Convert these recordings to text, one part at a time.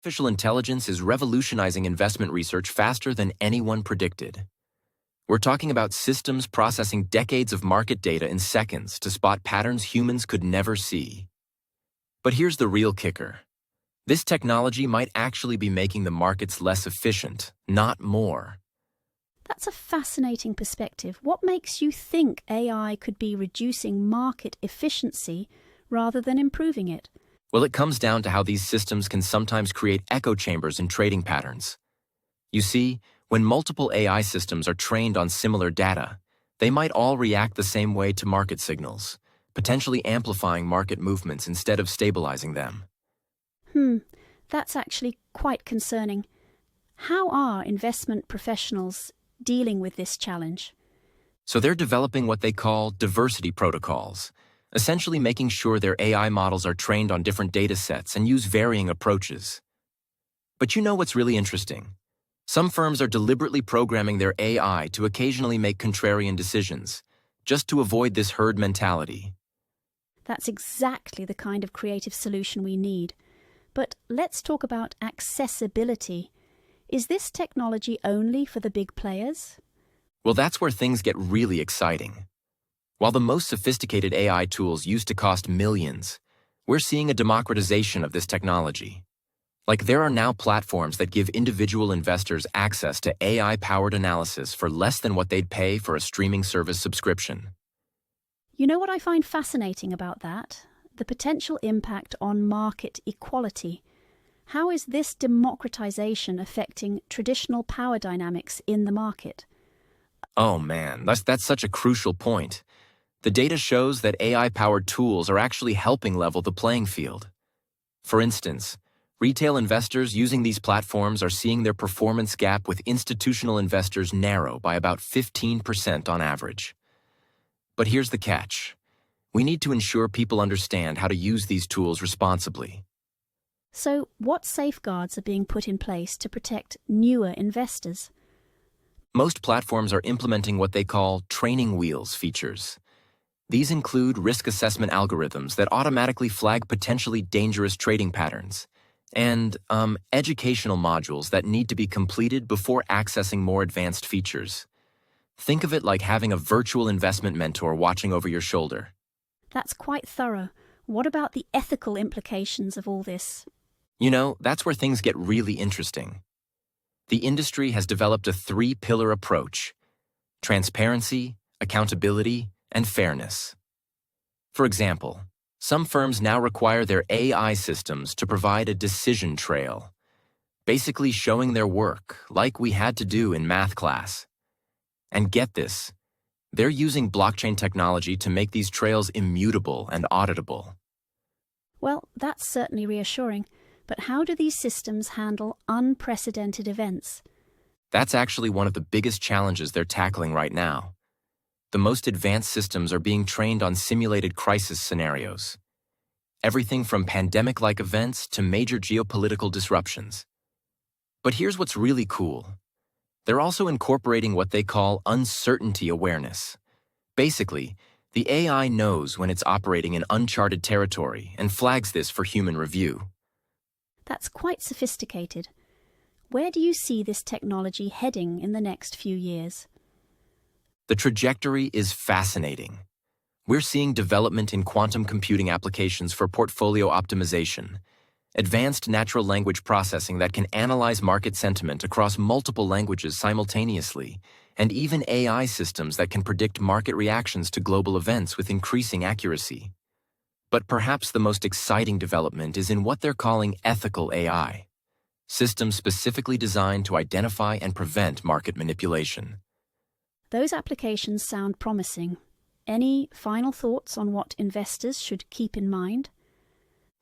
Artificial intelligence is revolutionizing investment research faster than anyone predicted. We're talking about systems processing decades of market data in seconds to spot patterns humans could never see. But here's the real kicker. This technology might actually be making the markets less efficient, not more. That's a fascinating perspective. What makes you think AI could be reducing market efficiency rather than improving it? Well, it comes down to how these systems can sometimes create echo chambers in trading patterns. You see, when multiple AI systems are trained on similar data, they might all react the same way to market signals, potentially amplifying market movements instead of stabilizing them. That's actually quite concerning. How are investment professionals dealing with this challenge? So they're developing what they call diversity protocols, essentially making sure their AI models are trained on different data sets and use varying approaches. But you know what's really interesting? Some firms are deliberately programming their AI to occasionally make contrarian decisions, just to avoid this herd mentality. That's exactly the kind of creative solution we need. But let's talk about accessibility. Is this technology only for the big players? Well, that's where things get really exciting. While the most sophisticated AI tools used to cost millions, we're seeing a democratization of this technology. Like, there are now platforms that give individual investors access to AI-powered analysis for less than what they'd pay for a streaming service subscription. You know what I find fascinating about that? The potential impact on market equality. How is this democratization affecting traditional power dynamics in the market? Oh man, that's such a crucial point. The data shows that AI-powered tools are actually helping level the playing field. For instance, retail investors using these platforms are seeing their performance gap with institutional investors narrow by about 15% on average. But here's the catch. We need to ensure people understand how to use these tools responsibly. So, what safeguards are being put in place to protect newer investors? Most platforms are implementing what they call training wheels features. These include risk assessment algorithms that automatically flag potentially dangerous trading patterns, and educational modules that need to be completed before accessing more advanced features. Think of it like having a virtual investment mentor watching over your shoulder. That's quite thorough. What about the ethical implications of all this? You know, that's where things get really interesting. The industry has developed a three-pillar approach: transparency, accountability, and fairness. For example, some firms now require their AI systems to provide a decision trail, basically showing their work, like we had to do in math class. And get this, they're using blockchain technology to make these trails immutable and auditable. Well, that's certainly reassuring. But how do these systems handle unprecedented events? That's actually one of the biggest challenges they're tackling right now. The most advanced systems are being trained on simulated crisis scenarios. Everything from pandemic-like events to major geopolitical disruptions. But here's what's really cool. They're also incorporating what they call uncertainty awareness. Basically, the AI knows when it's operating in uncharted territory and flags this for human review. That's quite sophisticated. Where do you see this technology heading in the next few years? The trajectory is fascinating. We're seeing development in quantum computing applications for portfolio optimization, advanced natural language processing that can analyze market sentiment across multiple languages simultaneously, and even AI systems that can predict market reactions to global events with increasing accuracy. But perhaps the most exciting development is in what they're calling ethical AI, systems specifically designed to identify and prevent market manipulation. Those applications sound promising. Any final thoughts on what investors should keep in mind?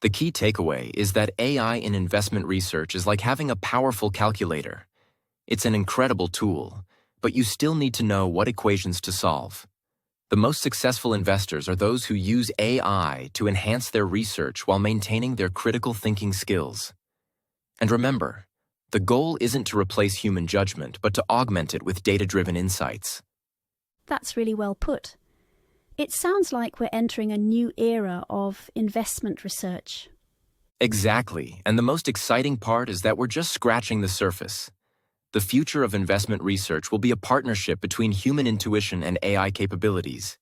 The key takeaway is that AI in investment research is like having a powerful calculator. It's an incredible tool, but you still need to know what equations to solve. The most successful investors are those who use AI to enhance their research while maintaining their critical thinking skills. And remember, the goal isn't to replace human judgment, but to augment it with data-driven insights. That's really well put. It sounds like we're entering a new era of investment research. Exactly, and the most exciting part is that we're just scratching the surface. The future of investment research will be a partnership between human intuition and AI capabilities,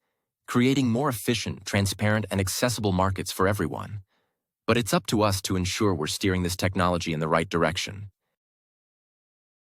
creating more efficient, transparent, and accessible markets for everyone. But it's up to us to ensure we're steering this technology in the right direction.